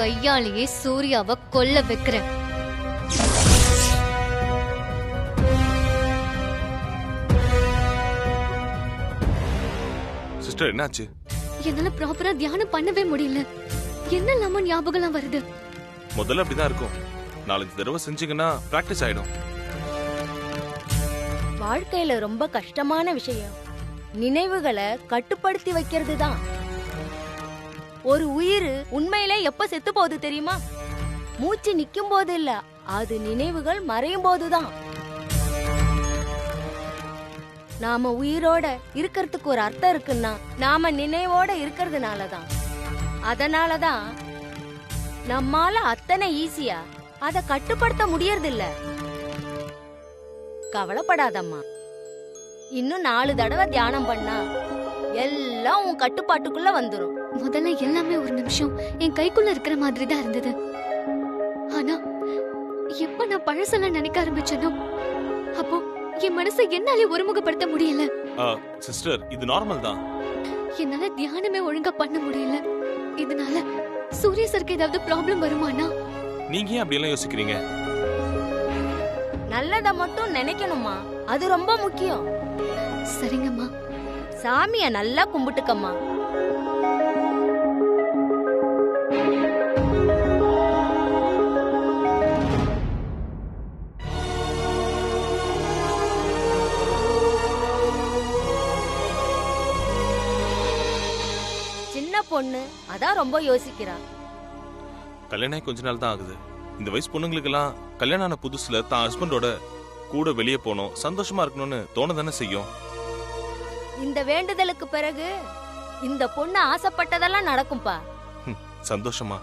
கையாலேயே சூர்யாவை கொல்ல வைக்கிறேன். சிஸ்டர் என்னாச்சு? என்னால ப்ராப்பரா தியானம் பண்ணவே முடியல. என்ன இல்லாம ஞாபகம் வருது. முதல்ல அப்படிதான் இருக்கும். 4-5 தடவை செஞ்சீங்கன்னா பிராக்டிஸ் ஆயிடும். வாழ்க்கையில ரொம்ப கஷ்டமான விஷயம் நினைவுகளை கட்டுப்படுத்தி வைக்கிறது தான். ஒரு உயிர் உண்மையிலே எப்ப செத்து போகுது தெரியுமா? மூச்சு நிக்கும் போது இல்ல, அது நினைவுகள் மறையும் போதுதான். நாம உயிரோட இருக்கிறதுக்கு ஒரு அர்த்தம் இருக்குன்னா நாம நினைவோட இருக்கிறதுனாலதான். அதனாலதான் நம்மால அத்தனை ஈஸியா அத கட்டுப்படுத்த முடியறது இல்ல. கவலைப்படாதம்மா, இன்னும் 4 தடவை தியானம் பண்ணா எல்லாம் உன் கட்டுப்பாட்டுக்குள்ள வந்துரும். முதல்ல எல்லாமே ஒரு நிமிஷம் என் கைக்குள்ள இருக்கிற மாதிரி தான் இருந்தது. ஆனா எப்ப நான் பழசெல்லாம் நினைக்க ஆரம்பிச்சனோ அப்போ என் மனசை என்னாலே ஒருமுகப்படுத்த முடியல. சிஸ்டர், இது நார்மல் தான். என்னால தியானமே ஒழுங்கா பண்ண முடியல. இதனால சூரிய சருக்கு ஏதாவது ப்ராப்ளம் வருமானா? நீங்க ஏன் அப்படி எல்லாம் யோசிக்கிறீங்க? நல்லத மட்டும் நினைக்கணுமா, அது ரொம்ப முக்கியம். சரிங்கம்மா. சாமிய நல்லா கும்பிட்டுக்கம்மா. சின்ன பொண்ணு அதான் ரொம்ப யோசிக்கிறா. கல்யாணம் கொஞ்ச நாள் தான் ஆகுது. இந்த வயசு பொண்ணுங்களுக்கெல்லாம் கல்யாணம் ஆன புதுசுல தான் ஹஸ்பண்டோட கூட வெளியே போனோம், சந்தோஷமா இருக்கணும்னு தோணதானே செய்யும். இந்த வேண்டுதலுக்கு பிறகு இந்த பொண்ணு ஆசைப்பட்டதெல்லாம் நடக்கும்பா. சந்தோஷமா?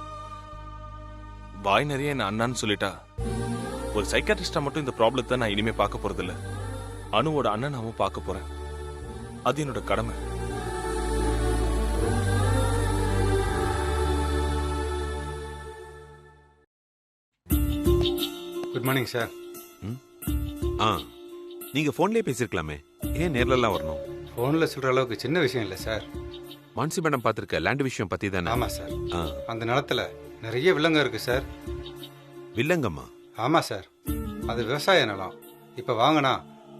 வாய் நிறைய என்ன அண்ணான்னு சொல்லிட்டா. ஒரு சைக்காட்ரிஸ்டா மட்டும் இந்த ப்ராப்ளத்தை நான் இனிமே பார்க்க போறது இல்ல. அனுவோட அண்ணனாவும் பார்க்க போறேன். அது என்னோட கடமை. Good morning sir. நீங்க போன்லயே பேசிருக்கலாமே, ஏன் நேர்லலாம் வரணும்? போன்ல சொல்ற அளவுக்கு சின்ன விஷயம் இல்ல சார். மான்சி மேடம் பாத்திருக்க லேண்ட் விஷயம் பத்தி தானே? ஆமா சார். அந்த நிலத்துல நிறைய வில்லங்கம் இருக்கு சார். வில்லங்கம்மா? ஆமா சார், அது விவசாய நிலம். இப்ப வாங்கினா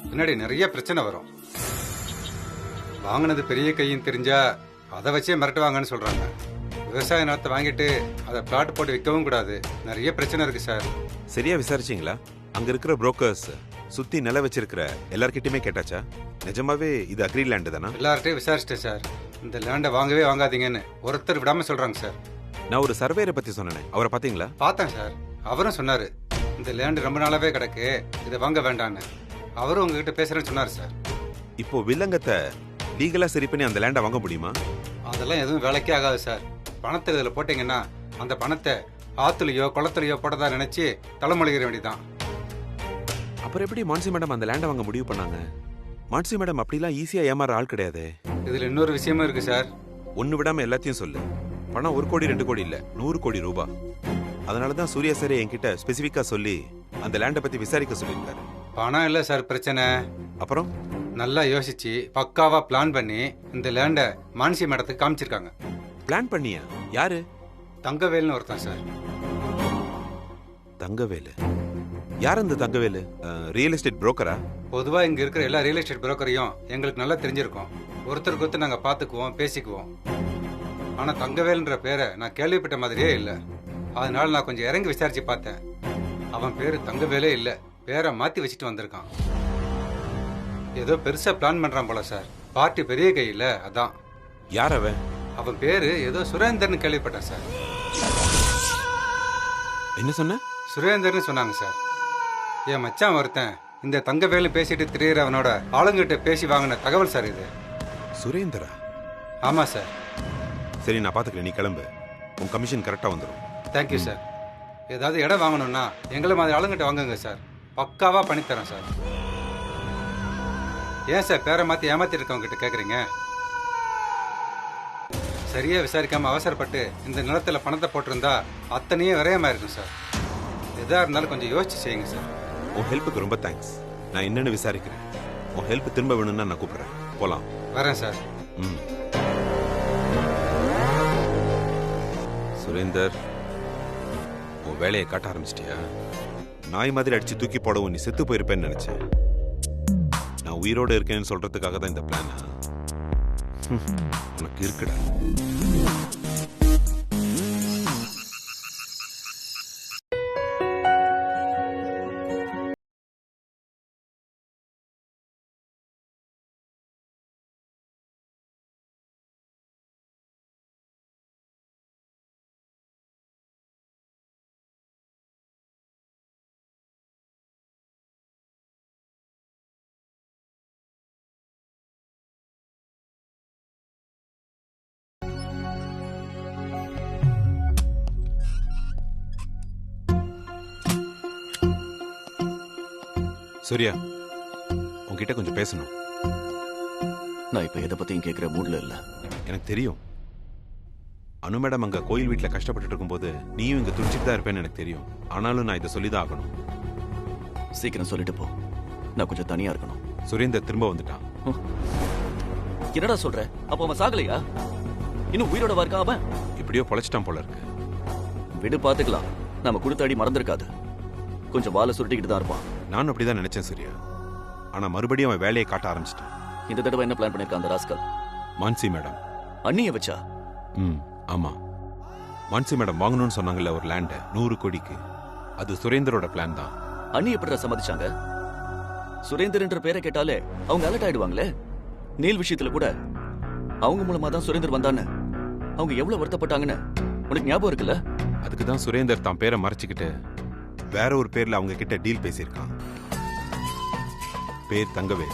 பின்னாடி நிறைய பிரச்சனை வரும். வாங்கினது பெரிய கையும் தெரிஞ்சா அதை வச்சே மிரட்டுவாங்கன்னு சொல்றாங்க. விவசாய நிலத்தை வாங்கிட்டு அதை பிளாட் போட்டு விற்கவும் கூடாது. நிறைய பிரச்சனை இருக்கு சார். சரியா விசாரிச்சீங்களா? அங்க இருக்கிற புரோக்கர்ஸ் சுத்தி நில வச்சிருக்கிற எல்லார்கிட்டயுமே கேட்டாச்சா? நிஜமாவே இது அக்ரி லேண்ட் தானா? எல்லார்ட்டையும் விசாரிச்சிட்டேன் சார். இந்த லேண்டை வாங்கவே வாங்காதீங்கன்னு ஒருத்தர் விடாம சொல்றாங்க சார். நான் ஒரு சர்வேரை பத்தி சொன்னேன், அவரை பாத்தீங்களா? பார்த்தேன் சார். அவரும் சொன்னாரு இந்த லேண்ட் ரொம்ப நாளாவே கிடக்கு, இதை வாங்க வேண்டான்னு. அவரும் உங்ககிட்ட பேசுறேன்னு சொன்னாரு சார். இப்போ வில்லங்கத்தை லீகலா சரி பண்ணி அந்த லேண்டை வாங்க முடியுமா? அதெல்லாம் எதுவும் வேலைக்கே ஆகாது சார். பணத்தை இதில் போட்டீங்கன்னா அந்த பணத்தை ஆத்துலையோ குளத்துலையோ போட்டதா நினைச்சு தலைமொழிகிற வேண்டியதான். அப்புறம் எப்படி மான்சி மேடம் அந்த லேண்டை வாங்க முடிவு பண்ணாங்க? மான்சி மேடம் அப்படிலாம் ஈஸியா ஏமாற ஆள் கிடையாது. இதுல இன்னொரு விஷயமும் இருக்கு சார். ஒன்னு விடாம எல்லாத்தையும் சொல்லு. பணம் 1 கோடி 2 கோடி இல்ல, 100 கோடி ரூபாய். அதனாலதான் சூர்யா சார் என்கிட்ட ஸ்பெசிபிக்கா சொல்லி அந்த லேண்டை பத்தி விசாரிக்க சொல்லியிருக்காரு. பணம் இல்ல சார் பிரச்சனை. அப்புறம் நல்லா யோசிச்சு பக்காவா பிளான் பண்ணி இந்த லேண்டை மான்சி மேடத்துக்கு காமிச்சிருக்காங்க. பிளான் பண்ணியா? யாரு? தங்கவேல்னு ஒருத்தன் சார். தங்கவேலு? யார் அந்த தங்கவேலு? Real estate புரோக்கரா? பொதுவா இங்க இருக்கிற எல்லா ரியல் எஸ்டேட் புரோக்கரையும் எங்களுக்கு நல்லா தெரிஞ்சிருக்கோம். ஒருத்தருக்கு ஒருத்தர் நாங்க பாத்துக்குவோம், பேசிக்குவோம். ஆனா தங்கவேல்ன்ற பேரை நான் கேள்விப்பட்ட மாதிரியே இல்லை. அதனால நான் கொஞ்சம் இறங்கி விசாரிச்சு பார்த்தேன். அவன் பேரு தங்கவேலே இல்ல, பேரை மாத்தி வச்சுட்டு வந்திருக்கான். ஏதோ பெருசா பிளான் பண்றான் போல சார். பார்ட்டி பெரிய கை இல்ல, அதான். யார் அவன்? அவன் பேரு ஏதோ சுரேந்தர்னு கேள்விப்பட்டேன் சார். என்ன சொன்ன? சுரேந்தர்னு சொன்னாங்க சார். என் மச்சான் ஒருத்தன் இந்த தங்கவேலு பேசிட்டு திரியறவனோட ஆளுங்கிட்ட பேசி வாங்கின தகவல் சார் இது. சுரேந்தரா? ஆமா சார். சரி, நான் பாத்துக்கிறேன், நீ கிளம்பு. உன் கமிஷன் கரெக்டா வந்துடும். Thank you sir. ஏதாவது இடம் வாங்கணும்னா எங்களை மாதிரி ஆளுங்கிட்ட வாங்குங்க சார். பக்காவா பண்ணித்தரேன் சார். ஏன் சார் பேரை மாத்தி ஏமாத்தி இருக்கவங்க கிட்ட கேக்குறீங்க? சரியா விசாரிக்காம அவசரப்பட்டு இந்த நிலத்துல பணத்தை போட்டிருந்தா அத்தனையே விரயமா இருக்கும் சார். எதா இருந்தாலும் கொஞ்சம் யோசிச்சு செய்யுங்க சார். உன் ஹெல்ப்புக்கு ரொம்ப தேங்க்ஸ். நான் என்னன்னு விசாரிக்கிறேன். உன் ஹெல்ப் திரும்ப வேணும்னா நான் கூப்பிடுறேன். போலாம். வரேன் சார். சுரேந்தர், உன் வேலையை காட்ட ஆரம்பிச்சிட்டியா? நாய் மாதிரி அடிச்சு தூக்கி போடவும் நீ செத்து போயிருப்பேன்னு நினைச்சேன். நான் உயிரோடு இருக்கேன்னு சொல்றதுக்காக தான் இந்த பிளானா? உனக்கு இருக்குடா. சூர்யா, உன்கிட்ட கொஞ்சம் பேசணும். நான் இப்ப எதை பத்தியும் கேட்கிற மூட்ல இல்ல. எனக்கு தெரியும். அனு மேடம் அங்க கோயில் வீட்டுல கஷ்டப்பட்டு இருக்கும்போது நீயும் இங்க துடிச்சிட்டு தான் இருப்பேன்னு எனக்கு தெரியும். ஆனாலும் நான் இதை சொல்லிதான் ஆகணும். சீக்கிரம் சொல்லிட்டு போ. நான் கொஞ்சம் தனியா இருக்கணும். சுரேந்தர் திரும்ப வந்துட்டான். என்னடா சொல்ற? அப்ப அவன் சாகலையா? இன்னும் உயிரோட இருக்கான் அவன்? இப்படியோ பொழைச்சிட்டான் போல இருக்கு. விடு, பாத்துக்கலாம். நம்ம கொடுத்த அடி மறந்துருக்காது. கொஞ்சம் வாழை சுருட்டிக்கிட்டு தான் இருப்பான். நானும் அப்படிதான் நினைச்சேன் சூர்யா. ஆனா மறுபடியும் அவன் வேலையை காட்ட ஆரம்பிச்சிட்டான். இந்த தடவை என்ன பிளான் பண்ணிருக்கான் அந்த ராஸ்கல்? மான்சி மேடம். அண்ணிய வச்சா? ஆமா. மான்சி மேடம் வாங்கணும்னு சொன்னாங்கல்ல ஒரு லேண்ட் 100 கோடிக்கு. அது சுரேந்தரோட பிளான் தான். அண்ணி எப்படி சம்மதிச்சாங்க? சுரேந்தர் என்ற பேரை கேட்டாலே அவங்க அலர்ட் ஆயிடுவாங்களே. நீல் விஷயத்துல கூட அவங்க மூலமா தான் சுரேந்தர் வந்தான்னு அவங்க எவ்வளவு வருத்தப்பட்டாங்கன்னு உனக்கு ஞாபகம் இருக்குல்ல? அதுக்கு தான் சுரேந்தர் தான் பேரை மறைச்சுக்கிட்டு வேற ஒரு பேர்ல அவங்க கிட்ட டீல் பேசியிருக்கான். பேர் தங்கவே.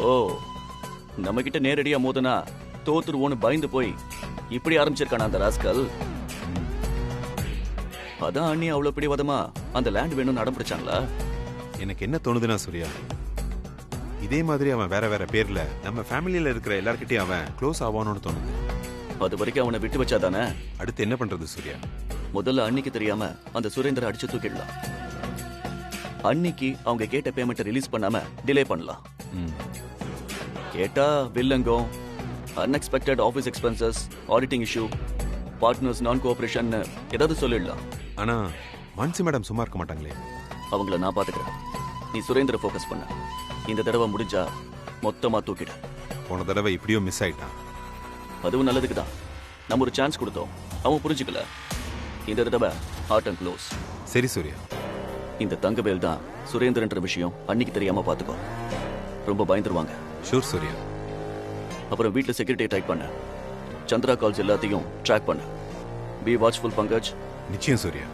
ஓ, நம்ம கிட்ட நேரடியா மோதனா தோத்துருவோன்னு பயந்து போய் இப்படி ஆரம்பிச்சிருக்கான அந்த ராஸ்கல். அதான் அண்ணி அவ்வளவு பிடிவாதமா அந்த லேண்ட் வேணும்னு அடம் பிடிச்சாங்களா? எனக்கு என்ன தோணுதுன்னா சூர்யா, இதே மாதிரி அவன் வேற வேற பேர்ல நம்ம ஃபேமிலியில இருக்கிற எல்லார்கிட்டயும் அவன் க்ளோஸ் ஆவானோன்னு தோணுது. அது வரைக்கும் அவனை விட்டு வச்சாதானே? அடுத்து என்ன பண்றது சூர்யா? முதல்ல அன்னிக்கு தெரியாம அந்த சுரேந்தரை அடிச்சு தூக்கிடலாம். அன்னிக்கு அவங்க கேட்ட பேமெண்ட் ரிலீஸ் பண்ணாம டிலே பண்ணலாம். கேட்டா வில்லங்கம், unexpected office expenses, auditing issue, partners non cooperation ஏதாவது சொல்லிடலாம். ஆனா மான்சி மேடம் சும்மா இருக்க மாட்டாங்களே. அவங்கள நான் பாத்துக்கிறேன். நீ சுரேந்தரை ஃபோக்கஸ் பண்ண. இந்த தடவை முடிஞ்சா மொத்தமா தூக்கிட. போன தடவை இப்படியோ மிஸ் ஆயிட்டான். அதுவும் நல்லதுக்கு தான். நம்ம ஒரு சான்ஸ் கொடுத்தோம், அவன் புரிஞ்சுக்கல. இந்த தடவை ஆர்ட் அண்ட் க்ளோஸ். சரி சூர்யா. இந்த தங்கவேல் தான் சுரேந்திரன்ற விஷயம் அன்னைக்கு தெரியாம பாத்துக்கோ. ரொம்ப பயந்துருவாங்க. ஷூர் சூர்யா. அப்புறம் வீட்டுல செக்யூரிட்டியை டைப் பண்ண. சந்திரா கால்ஸ் எல்லாத்தையும் ட்ராக் பண்ண. B watchful Pankaj. நிச்சயம் சூர்யா.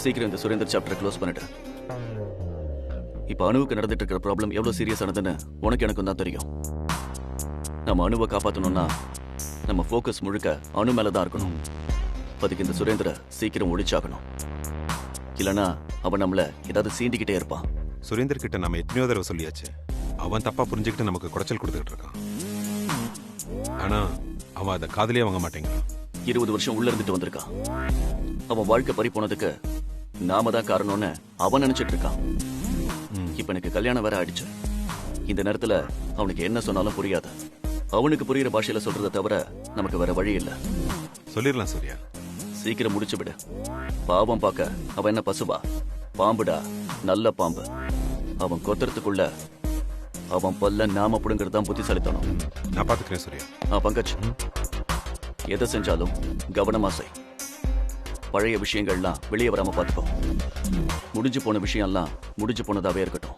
சீக்கிரம் இந்த சுரேந்தர் சாப்டரை க்ளோஸ் பண்ணிட்டு. இப்ப அணுவுக்கு நடந்துட்டு இருக்கிற ப்ராப்ளம் எவ்வளவு சீரியஸ் ஆனதுன்னு உனக்கு எனக்கும் தான் தெரியும். நம்ம அணுவை காப்பாற்றணும்னா நம்ம ஃபோக்கஸ் முழுக்க அணு மேல தான் இருக்கணும். அதுக்கு இந்த சுரேந்திர சீக்கிரம் ஒழிச்சாகணும். இல்லனா அவன் நம்மள ஏதாவது சீண்டிக்கிட்டே இருப்பான். சுரேந்தர் கிட்ட நம்ம எத்தனையோ தடவை சொல்லியாச்சு. அவன் தப்பா புரிஞ்சுக்கிட்டு நமக்கு குடைச்சல் கொடுத்துட்டு இருக்கான். ஆனா அவன் அதை காதலே வாங்க மாட்டேங்கிறான். 20 வருஷம் உள்ள இருந்துட்டு வந்திருக்கான். அவன் வாழ்க்கை பறி போனதுக்கு நாம தான் காரணம்னு அவன் நினைச்சிட்டு இருக்கான். இப்ப எனக்கு கல்யாணம் வேற ஆயிடுச்சு. இந்த நேரத்துல அவனுக்கு என்ன சொன்னாலும் புரியாது. அவனுக்கு புரியுற பாஷையில சொல்றதை தவிர நமக்கு வேற வழி இல்ல. சொல்லிடலாம் சூர்யா. சீக்கிரம் முடிச்சு விடு. பாவம் பார்க்க அவன் என்ன பசுவா? பாம்புடா, நல்ல பாம்பு. அவன் கொத்துறதுக்குள்ள அவன் பல்ல நாம புடுங்கிறது தான் புத்திசாலித்தனம். நான் பாத்துக்கிறேன் சூர்யா. பங்கஜ், எதை செஞ்சாலும் கவனமா செய். பழைய விஷயங்கள்லாம் வெளியே வராம பாத்துக்கோ. முடிஞ்சு போன விஷயம்லாம் முடிஞ்சு போனதாவே இருக்கட்டும்.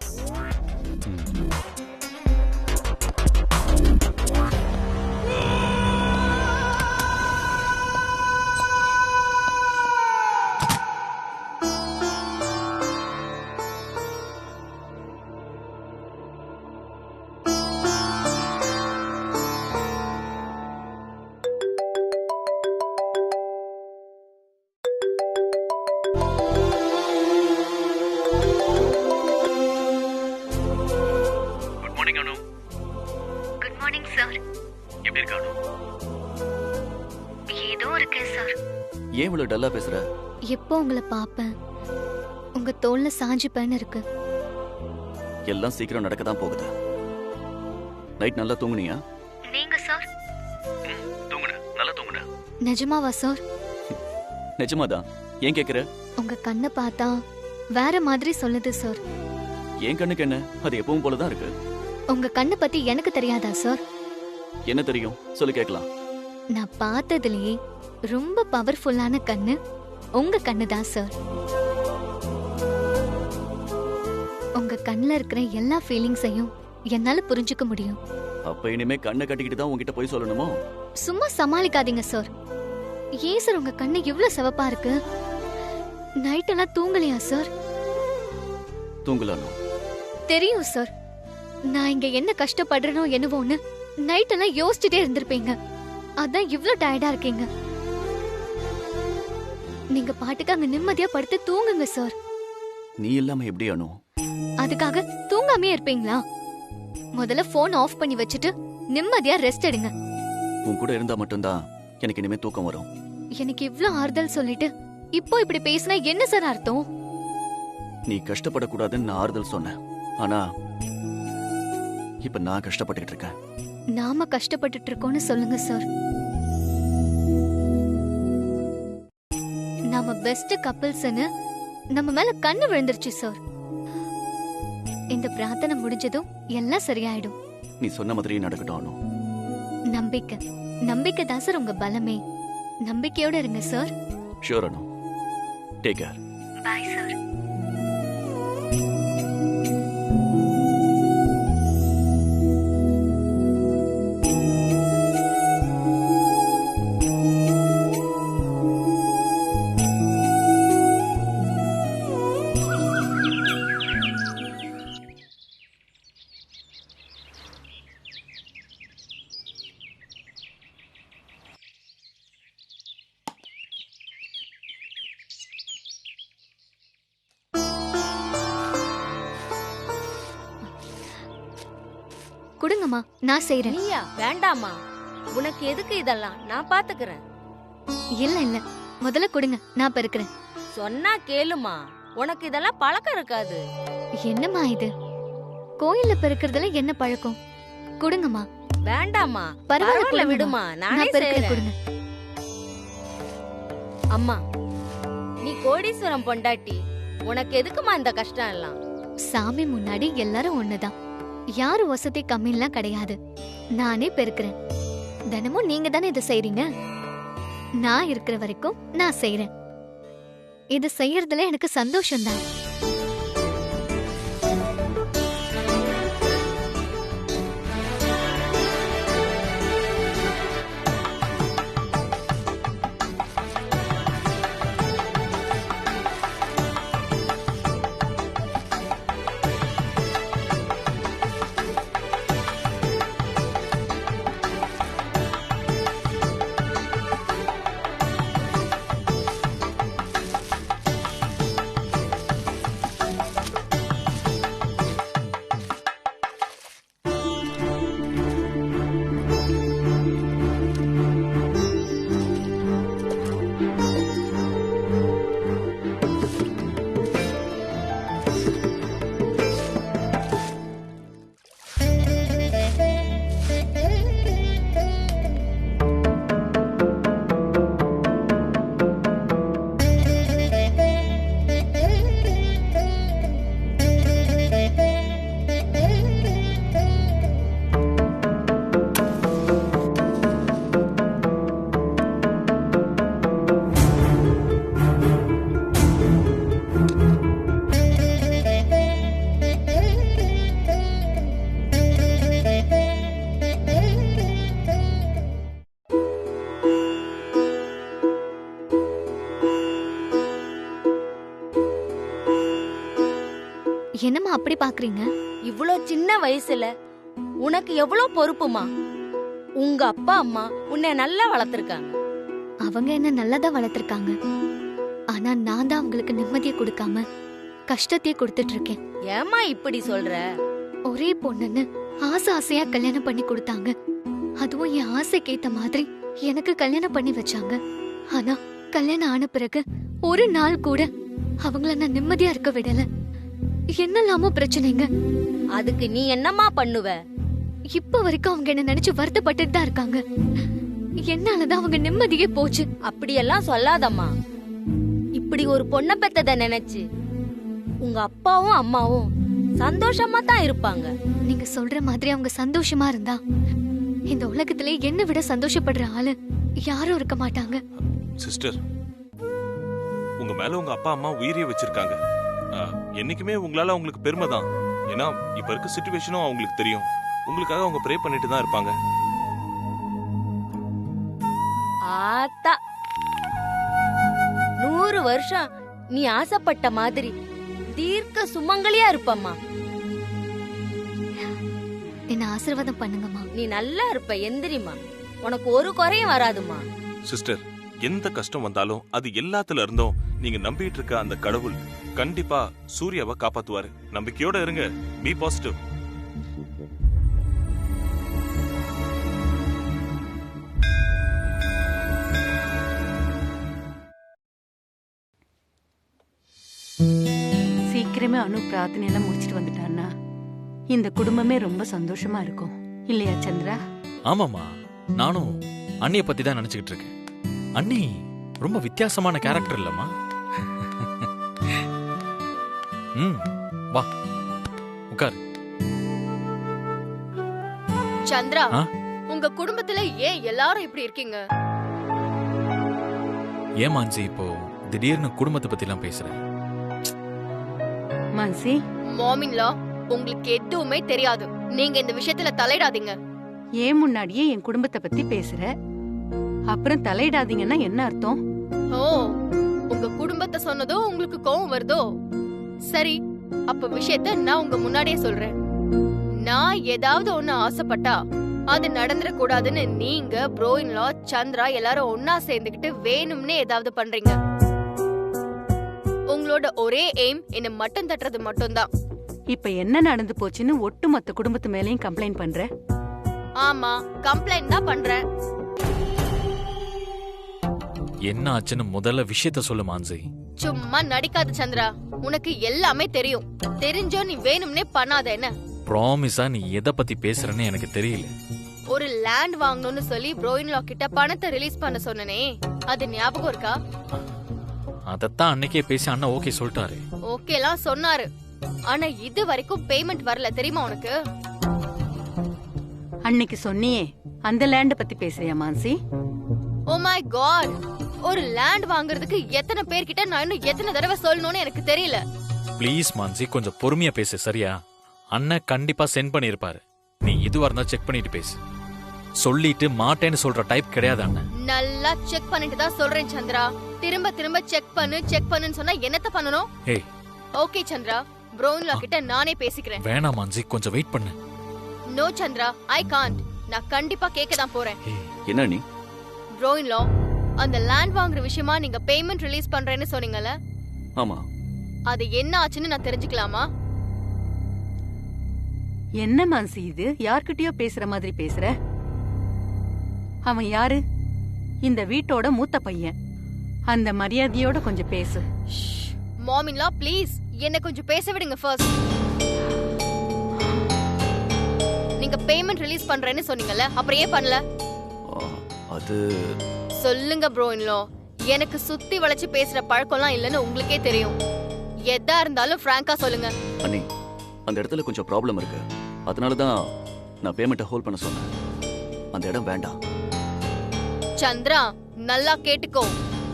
ஏன் இவ்வளவு டல்லா பேசுற? எப்போ உங்களை பாப்பேன், உங்க தோல்ல சாஞ்சுப்பேன்னு இருக்கு. எல்லாம் சீக்கிரம் நடக்க தான் போகுது. நைட் நல்லா தூங்குனியா? நீங்க சார்? தூங்குன, நல்லா தூங்குன. நிஜமாவா சார்? நிஜமாதான். ஏன் கேக்குற? உங்க கண்ணை பார்த்தா வேற மாதிரி சொல்லுது சார். என் கண்ணுக்கு என்ன, அது எப்பவும் போலதான் இருக்கு. உங்க கண்ணை பத்தி எனக்கு தெரியாதா சார்? என்ன தெரியும் சொல்லு கேட்கலாம். நான் பார்த்ததுலயே ரொம்ப பவர்ஃபுல்லான கண்ணு உங்க கண்ணு தான் சார். உங்க கண்ணுல இருக்கிற எல்லா ஃபீலிங்ஸையும் என்னால புரிஞ்சுக்க முடியும். அப்ப இனிமே கண்ணை கட்டிக்கிட்டு தான் உன்கிட்ட போய் சொல்லணுமோ? சும்மா சமாளிக்காதீங்க சார். ஏன் சார் உங்க கண்ணு இவ்ளோ சிவப்பா இருக்கு? நைட் எல்லாம் தூங்கலையா சார்? தூங்கலானோ? தெரியும் சார். நான் இங்க என்ன கஷ்டப்படுறனோ என்னவோன்னு நைட் எல்லாம் யோசிச்சுட்டே இருந்திருப்பீங்க. அதான் இவ்ளோ டயர்டா இருக்கீங்க. நீங்க பாட்டுக்கு அங்க நிம்மதியா படுத்து தூங்குங்க சார். நீ இல்லாம எப்படி அனு? அதுக்காக தூங்காமே இருப்பீங்களா? முதல்ல போன் ஆஃப் பண்ணி வச்சுட்டு நிம்மதியா ரெஸ்ட் எடுங்க. உன் கூட இருந்தா மட்டும்தான் எனக்கு இனிமே தூக்கம் வரும். எனக்கு இவ்ளோ ஆறுதல் சொல்லிட்டு இப்போ இப்படி பேசினா என்ன சார் அர்த்தம்? நீ கஷ்டப்படக்கூடாதுன்னு நான் ஆறுதல் சொன்னேன். ஆனா இப்ப நான் கஷ்டப்பட்டுட்டு இருக்கேன். நாம கஷ்டப்பட்டுட்டு இருக்கோம்னு சொல்லுங்க சார். நாம பெஸ்ட் கப்பிள்ஸ்னு நம்ம மேல கண்ணு விழுந்துருச்சு சார். இந்த பிரார்த்தனை முடிஞ்சதும் எல்லாம் சரியாயிடும். நீ சொன்ன மாதிரி நடக்கட்டும் அனு. நம்பிக்கை நம்பிக்கை தான் சார் உங்க பலமே. நம்பிக்கையோட இருங்க sir. Sure Anu. Take care. Bye sir. கொடுங்கம்மா, நான் செய்றேன். நீயா? வேண்டாமா, உனக்கு எதுக்கு இதெல்லாம்? நான் பாத்துக்கிறேன். இல்ல இல்ல, முதல்ல கொடுங்க, நான் பெருக்கிறேன். சொன்னா கேளுமா, உனக்கு இதெல்லாம் பழக்கம் இருக்காது. என்னம்மா இது? கோயில்ல பெருக்கிறதுல என்ன பழக்கம்? கொடுங்கம்மா. வேண்டாமா, பரவாயில்ல பரவாயில்ல கொடுங்கம்மா. விடுமா, நானே நான் பெருக்கிறேன், செய்றேன். கொடுங்க. அம்மா, நீ கோடீஸ்வரம் பொண்டாட்டி, உனக்கு எதுக்குமா இந்த கஷ்டம் எல்லாம்? சாமி முன்னாடி எல்லாரும் ஒண்ணுதான். யாரு வசதி கம்மிலாம் கிடையாது. நானே பெருக்கிறேன். தினமும் நீங்க தானே இதை செய்றீங்க. நான் இருக்கிற வரைக்கும் நான் செய்றேன். இது செய்யறதுல எனக்கு சந்தோஷம்தான். என்னம்மா அப்படி பாக்குறீங்க? இவ்ளோ சின்ன வயசுல உனக்கு எவ்வளவு பொறுப்புமா. உங்க அப்பா அம்மா உன்னை நல்லா வளர்த்திருக்காங்க. அவங்க என்ன நல்லதா வளர்த்திருக்காங்க. ஆனா நான் தான் அவங்களுக்கு நிம்மதியை கொடுக்காம கஷ்டத்தையே கொடுத்துட்டு இருக்கேன். ஏமா இப்படி சொல்ற? ஒரே பொண்ணுன்னு ஆசை ஆசையா கல்யாணம் பண்ணி கொடுத்தாங்க. அதுவும் என் ஆசைக்கு ஏத்த மாதிரி எனக்கு கல்யாணம் பண்ணி வச்சாங்க. ஆனா கல்யாணம் ஆன பிறகு ஒரு நாள் கூட அவங்கள நான் நிம்மதியா இருக்க விடல. என்னெல்லாமோ பிரச்சனைங்க. அதுக்கு நீ என்னமா பண்ணுவ? இப்ப வரைக்கும் அவங்க என்ன நினைச்சு வருத்தப்பட்டுட்டு தான் இருக்காங்க. என்னாலதான் அவங்க நிம்மதியே போச்சு. அப்படியெல்லாம் சொல்லாதம்மா. இப்படி ஒரு பொண்ணை பெத்தத நினைச்சு உங்க அப்பாவும் அம்மாவும் சந்தோஷமா தான் இருப்பாங்க. நீங்க சொல்ற மாதிரி அவங்க சந்தோஷமா இருந்தா இந்த உலகத்திலே என்னை விட சந்தோஷப்படுற ஆளு யாரும் இருக்க மாட்டாங்க. சிஸ்டர், உங்க மேல உங்க அப்பா அம்மா உயிரியே வச்சிருக்காங்க. என்னைக்குமே உங்களால அவங்களுக்கு பெருமை தான். ஏன்னா இப்ப இருக்க சிச்சுவேஷனும் அவங்களுக்கு தெரியும். உங்களுக்காக அவங்க ப்ரே பண்ணிட்டு தான் இருப்பாங்க. ஆத்தா 100 வருஷம் நீ ஆசைப்பட்ட மாதிரி தீர்க்க சுமங்கலியா இருப்பம்மா. என்ன ஆசீர்வாதம் பண்ணுங்கம்மா. நீ நல்லா இருப்ப, எந்திரிமா. உனக்கு ஒரு குறையும் வராதுமா. சிஸ்டர், எந்த கஷ்டம் வந்தாலும் அது எல்லாத்துல இருந்தும் நீங்க நம்பிட்டு இருக்க அந்த கடவுள் கண்டிப்பா சூர்யாவை காப்பாத்துவாரு. நம்பிக்கையோட இருங்க. Be positive. சீக்கிரமே அனு பிரார்த்தனை எல்லாம் முடிச்சிட்டு வந்துட்டான்னா இந்த குடும்பமே ரொம்ப சந்தோஷமா இருக்கும் இல்லையா சந்திரா? ஆமாமா, நானும் அண்ணிய பத்தி தான் நினைச்சுக்கிட்டு இருக்கேன். அண்ணி ரொம்ப வித்தியாசமான கேரக்டர் இல்லம்மா. வா உட்காரு. சந்திரா, ஆ? உங்க குடும்பத்துல ஏன் எல்லாரும் இப்படி இருக்கீங்க? ஏமாஞ்சி இப்போ திடீர்னு குடும்பத்தை பத்தி எல்லாம் பேசுறேன். மான்சி, மாமின்லா, உங்களுக்கு எதுவுமே தெரியாது. நீங்க இந்த விஷயத்துல தலையிடாதீங்க. ஏன் முன்னாடியே என் குடும்பத்தை பத்தி பேசுற, அப்புறம் தலையிடாதீங்கன்னா என்ன அர்த்தம்? ஓ, உங்க குடும்பத்தை சொன்னதோ உங்களுக்கு கோவம் வருதோ? சரி, அப்ப விஷயத்த நான் உங்க முன்னாடியே சொல்றேன். நான் ஏதாவது ஒண்ணு ஆசைப்பட்டா அது நடந்துட கூடாதுன்னு நீங்க ப்ரோயின்லா சந்திரா எல்லாரும் ஒன்னா சேர்ந்துகிட்டு வேணும்னே ஏதாவது பண்றீங்க. உங்களோட ஒரே எய்ம் என்ன மட்டம் தட்டுறது மட்டும்தான். இப்ப என்ன நடந்து போச்சுன்னு ஒட்டுமொத்த குடும்பத்து மேலயும் கம்ப்ளைண்ட் பண்ற? ஆமா, கம்ப்ளைண்ட் தான் பண்றேன். என்ன ஆச்சுன்னு முதல்ல விஷயத்த சொல்லு மான்சி. சும்மா நடிக்காத சந்திரா, உனக்கு எல்லாமே தெரியும். தெரிஞ்சோ நீ வேணும்னே பண்ணாத. என்ன ப்ராமிஸா நீ எதை பத்தி பேசுறன்னு எனக்கு தெரியல. ஒரு லேண்ட் வாங்கணும்னு சொல்லி ப்ரோயின்லா கிட்ட பணத்தை ரிலீஸ் பண்ண சொன்னனே, அது ஞாபகம் இருக்கா? அதத்தான் அன்னைக்கே பேசி அண்ணா ஓகே சொல்லிட்டாரு. ஓகேலாம் சொன்னாரு, ஆனா இது வரைக்கும் பேமெண்ட் வரல. தெரியுமா உனக்கு? அன்னைக்கு சொன்னியே அந்த லேண்ட பத்தி பேசுறியா மான்சி? ஓ மை காட், ஒரு லேண்ட் வாங்குறதுக்கு எத்தனை பேர்கிட்ட நான் இன்னும் எத்தனை தடவை சொல்லணும்னு எனக்கு தெரியல. ப்ளீஸ் மான்சி, கொஞ்சம் பொறுமையா பேசு சரியா? அண்ணன் கண்டிப்பா சென்ட் பண்ணிருப்பாரு. நீ இதுவா இருந்தா செக் பண்ணிட்டு பேசு. சொல்லிட்டு மாட்டேன்னு சொல்ற டைப் கிடையாது அண்ணன். நல்லா செக் பண்ணிட்டு தான் சொல்றேன் சந்திரா. திரும்ப திரும்ப செக் பண்ணுன்னு சொன்னா என்னத்த பண்ணணும்? ஏய், ஓகே சந்திரா, ப்ரோயின்லா கிட்ட நானே பேசிக்கிறேன். வேணாம் மான்சி, கொஞ்சம் வெயிட் பண்ணு. No Chandra, I can't. நான் கண்டிப்பா கேட்க தான் போறேன். என்ன நீ? ப்ரோயின்லா, அந்த லேண்ட் வாங்குற விஷயமா நீங்க பேமெண்ட் ரிலீஸ் பண்றேன்னு சொன்னீங்கல்ல, ஆமா. அது என்ன ஆச்சுன்னு நான் தெரிஞ்சுக்கலாமா? என்ன மான்சி இது? யார்கிட்டயோ பேசுற மாதிரி பேசுற. அவன் யாரு? இந்த வீட்டோட மூத்த பையன். அந்த மரியாதையோட கொஞ்சம் பேசு. மாமின்லா, ப்ளீஸ் என்ன கொஞ்சம் பேச விடுங்க ஃபர்ஸ்ட். நீங்க பேமெண்ட் ரிலீஸ் பண்றேன்னு சொன்னீங்கல்ல, அப்புறம் ஏன் பண்ணல? அது சொல்லுங்க ப்ரோயின்லா. எனக்கு சுத்தி வளைச்சு பேசுற பழக்கம்லாம் இல்லைன்னு உங்களுக்கே தெரியும். எதா இருந்தாலும் ஃப்ராங்கா சொல்லுங்க. அண்ணி, அந்த இடத்துல கொஞ்சம் ப்ராப்ளம் இருக்கு. அதனால தான் நான் பேமெண்ட்டை ஹோல்ட் பண்ண சொன்னேன். அந்த இடம் வேண்டாம். சந்திரா, நல்லா கேட்டுக்கோ.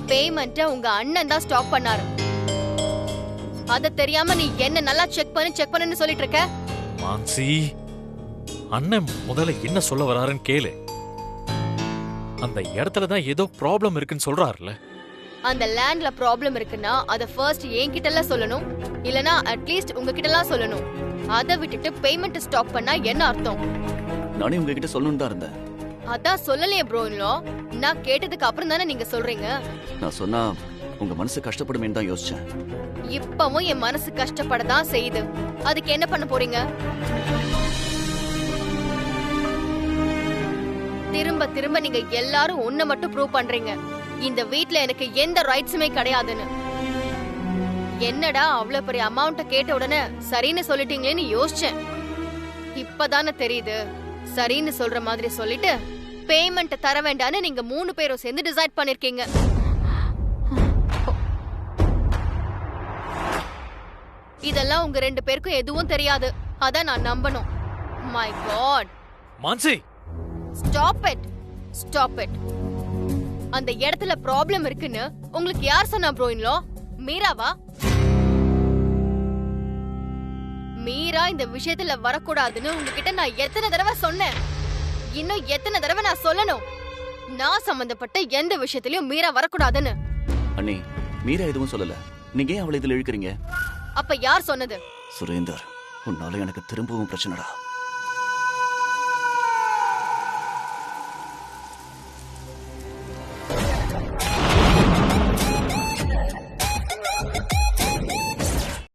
பேமெண்ட்டை உங்க அண்ணன் தான் ஸ்டாப் பண்ணாரு. அத தெரியாம நீ என்ன நல்லா செக் பண்ணுன்னு சொல்லிட்டு இருக்க? மான்சி, அண்ணன் முதல்ல என்ன சொல்ல வராருன்னு கேளு. அந்த இடத்துல தான் ஏதோ ப்ராப்ளம் இருக்குன்னு சொல்றாருல. அந்த லேண்ட்ல ப்ராப்ளம் இருக்குன்னா அத ஃபர்ஸ்ட் என்கிட்ட எல்லாம் சொல்லணும், இல்லனா அட்லீஸ்ட் உங்ககிட்ட எல்லாம் சொல்லணும். அத விட்டுட்டு பேமெண்ட் ஸ்டாப் பண்ணா என்ன அர்த்தம்? நானே உங்ககிட்ட சொல்லணும்னு தான் இருந்தேன். அதான் சொல்லலையே ப்ரோயின்லா. நான் கேட்டதுக்கு அப்புறம் தானே நீங்க சொல்றீங்க. நான் சொன்னா உங்க மனசு கஷ்டப்படுமேன்னு தான் யோசிச்சேன். இப்பவும் என் மனசு கஷ்டப்படதான் செய்யுது. அதுக்கு என்ன பண்ண போறீங்க? திரும்ப திரும்ப நீங்க எல்லாரும் ஒன்ன மட்டும் ப்ரூவ் பண்றீங்க. இந்த வீட்ல எனக்கு எந்த ரைட்ஸுமே கிடையாதுன்னு. என்னடா அவ்வளவு பெரிய அமௌண்ட்ட கேட்ட உடனே சரின்னு சொல்லிட்டீங்களேன்னு யோசிச்சேன். இப்பதானே தெரியுது. சரின்னு சொல்ற மாதிரி சொல்லிட்டு பேமெண்ட் தர வேண்டான்னு நீங்க 3 பேரும் சேர்ந்து டிசைட் பண்ணிருக்கீங்க. இதெல்லாம் உங்க 2 பேருக்கும் எதுவும் தெரியாது. அதான் நான் நம்பணும். My god. Mansi, stop it. Stop it. அந்த இடத்துல ப்ராப்ளம் இருக்குன்னு உங்களுக்கு யார் சொன்னா ப்ரோ இன்லோ? மீராவா? மீரா இந்த விஷயத்துல வரக்கூடாதுன்னு உங்ககிட்ட நான் எத்தனை தடவை சொன்னேன்? இன்னும் எத்தனை தடவை நான் சொல்லணும்? நான் சம்பந்தப்பட்ட எந்த விஷயத்திலயும் மீரா வரக்கூடாதுன்னு. அண்ணி, மீரா எதுவும் சொல்லல. நீங்க ஏன் அவளை இதுல இழுக்கிறீங்க? அப்ப யார் சொன்னது? சுரேந்தர், உன்னால எனக்கு திரும்பவும் பிரச்சனைடா.